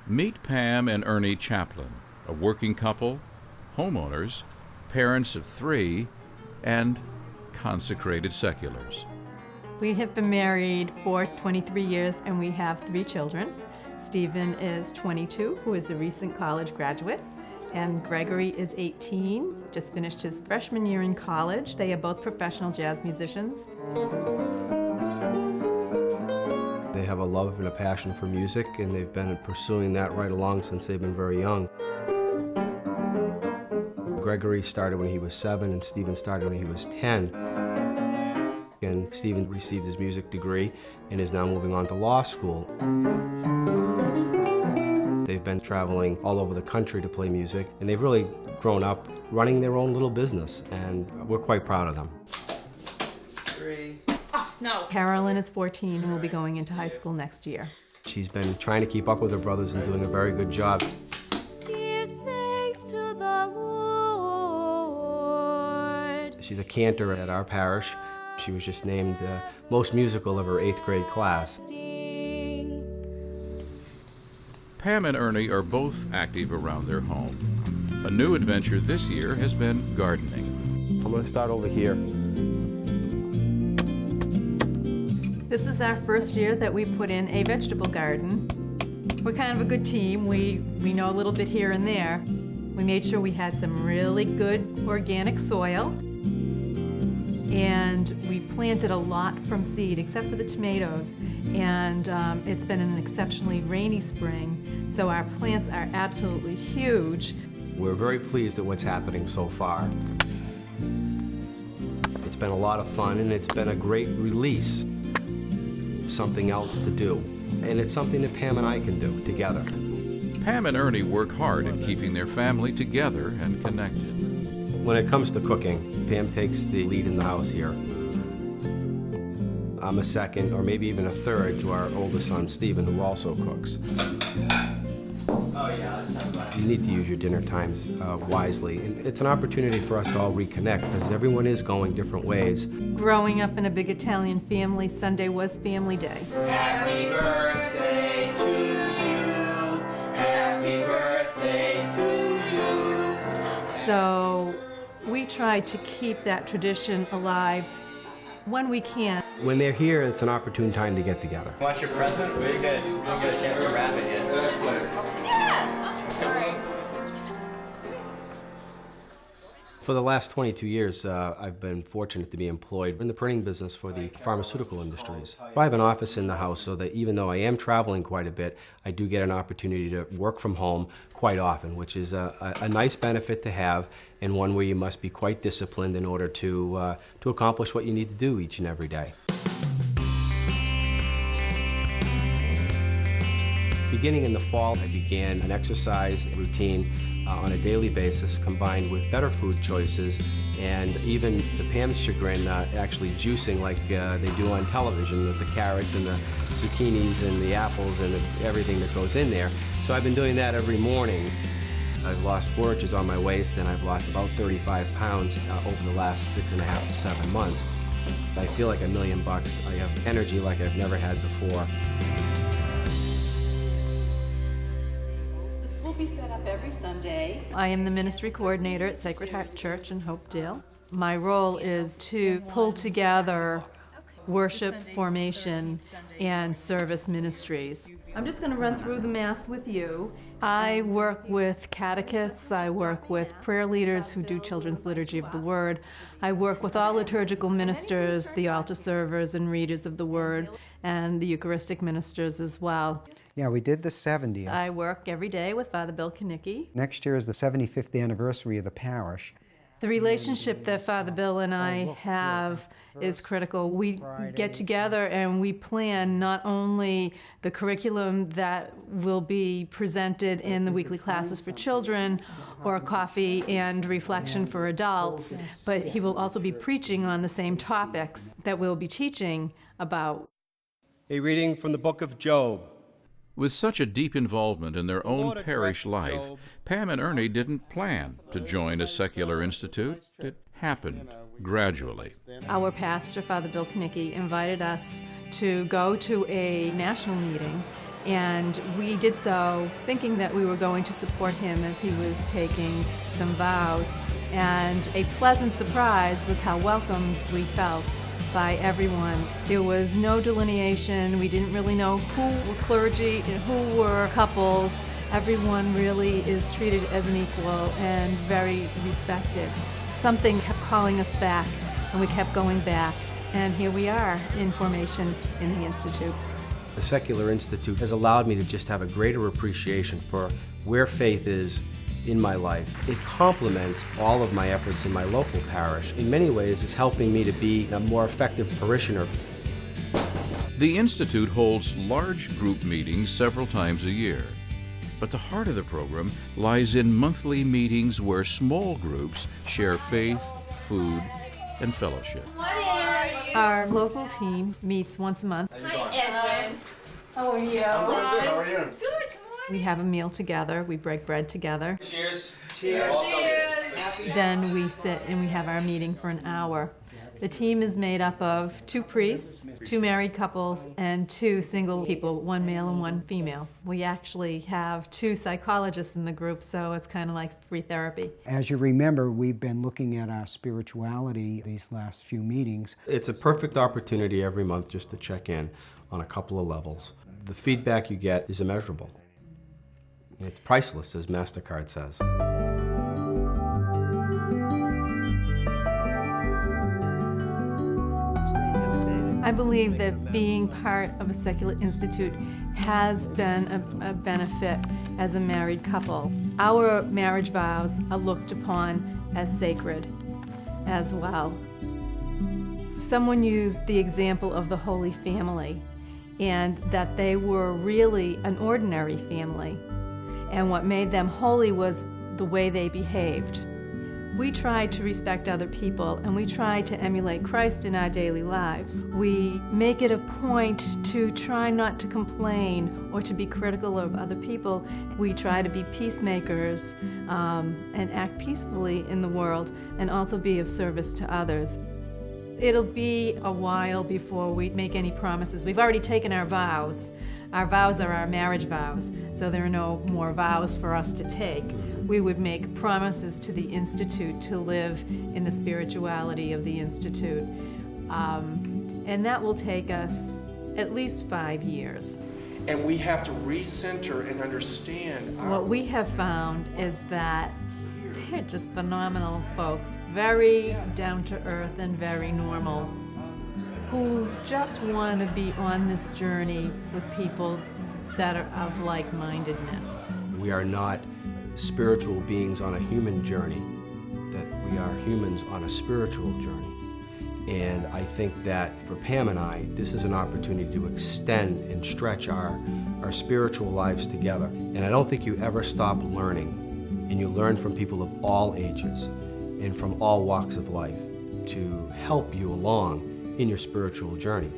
Meet Pam and Ernie Chaplin, a working couple, homeowners, parents of 3, and consecrated seculars. We have been married for 23 years and we have 3 children. Stephen is 22, who is a recent college graduate, and Gregory is 18, just finished his freshman year in college. They are both professional jazz musicians. They have a love and a passion for music, and they've been pursuing that right along since they've been very young. Gregory started when he was 7, and Stephen started when he was 10. And Stephen received his music degree and is now moving on to law school. They've been traveling all over the country to play music, and they've really grown up running their own little business, and we're quite proud of them. 3. No. Carolyn is 14 and will be going into high school next year. She's been trying to keep up with her brothers and doing a very good job. Give thanks to the Lord. She's a cantor at our parish. She was just named most musical of her 8th grade class. Pam and Ernie are both active around their home. A new adventure this year has been gardening. I'm going to start over here. This is our first year that we put in a vegetable garden. We're kind of a good team. We know a little bit here and there. We made sure we had some really good organic soil. And we planted a lot from seed, except for the tomatoes. And it's been an exceptionally rainy spring, so our plants are absolutely huge. We're very pleased at what's happening so far. It's been a lot of fun, and it's been a great release. Something else to do. And it's something that Pam and I can do together. Pam and Ernie work hard at keeping their family together and connected. When it comes to cooking, Pam takes the lead in the house here. I'm a second, or maybe even a third, to our oldest son, Stephen, who also cooks. You need to use your dinner times wisely. And it's an opportunity for us to all reconnect, because everyone is going different ways. Growing up in a big Italian family, Sunday was family day. Happy birthday to you. Happy birthday to you. So we try to keep that tradition alive when we can. When they're here, it's an opportune time to get together. Want your present? We didn't get a chance to wrap it yet. For the last 22 years, I've been fortunate to be employed in the printing business for the pharmaceutical industries. I have an office in the house, so that even though I am traveling quite a bit, I do get an opportunity to work from home quite often, which is a nice benefit to have, and one where you must be quite disciplined in order to accomplish what you need to do each and every day. Beginning in the fall, I began an exercise routine on a daily basis, combined with better food choices, and even, to Pam's chagrin, actually juicing like they do on television with the carrots and the zucchinis and the apples and everything that goes in there. So I've been doing that every morning. I've lost 4 inches on my waist, and I've lost about 35 pounds over the last 6.5 to 7 months. I feel like $1 million. I have energy like I've never had before. This will be set up every Sunday. I am the ministry coordinator at Sacred Heart Church in Hopedale. My role is to pull together worship, formation, and service ministries. I'm just going to run through the Mass with you. I work with catechists, I work with prayer leaders who do children's liturgy of the Word. I work with all liturgical ministers, the altar servers and readers of the Word, and the Eucharistic ministers as well. Yeah, we did the 70th. I work every day with Father Bill Kanicki. Next year is the 75th anniversary of the parish. The relationship that Father Bill and I have is critical. We get together and we plan not only the curriculum that will be presented in the weekly classes for children or coffee and reflection for adults, but he will also be preaching on the same topics that we'll be teaching about. A reading from the book of Job. With such a deep involvement in their own parish life, Pam and Ernie didn't plan to join a secular institute. It happened gradually. Our pastor, Father Bill Kanicki, invited us to go to a national meeting And we did so thinking that we were going to support him as he was taking some vows. And a pleasant surprise was how welcomed we felt by everyone. There was no delineation. We didn't really know who were clergy and who were couples. Everyone really is treated as an equal and very respected. Something kept calling us back, and we kept going back. And here we are in formation in the Institute. The Secular Institute has allowed me to just have a greater appreciation for where faith is in my life. It complements all of my efforts in my local parish. In many ways, it's helping me to be a more effective parishioner. The Institute holds large group meetings several times a year. But the heart of the program lies in monthly meetings where small groups share faith, food, and fellowship. Our local team meets once a month. Hi, Edwin. How are you? I'm doing good. How are you? Good, come on. We have a meal together. We break bread together. Cheers. Cheers. Then we sit and we have our meeting for an hour. The team is made up of 2 priests, 2 married couples, and 2 single people, 1 male and 1 female. We actually have 2 psychologists in the group, so it's kind of like free therapy. As you remember, we've been looking at our spirituality these last few meetings. It's a perfect opportunity every month just to check in on a couple of levels. The feedback you get is immeasurable. It's priceless, as MasterCard says. I believe that being part of a secular institute has been a benefit as a married couple. Our marriage vows are looked upon as sacred as well. Someone used the example of the Holy Family, and that they were really an ordinary family, and what made them holy was the way they behaved. We try to respect other people, and we try to emulate Christ in our daily lives. We make it a point to try not to complain or to be critical of other people. We try to be peacemakers and act peacefully in the world, and also be of service to others. It'll be a while before we make any promises. We've already taken our vows. Our vows are our marriage vows, so there are no more vows for us to take. We would make promises to the Institute to live in the spirituality of the Institute. And that will take us at least 5 years. And we have to recenter and understand What we have found is that they're just phenomenal folks, very down to earth and very normal, who just want to be on this journey with people that are of like-mindedness. We are not spiritual beings on a human journey, that we are humans on a spiritual journey. And I think that for Pam and I, this is an opportunity to extend and stretch our spiritual lives together. And I don't think you ever stop learning, and you learn from people of all ages and from all walks of life to help you along in your spiritual journey.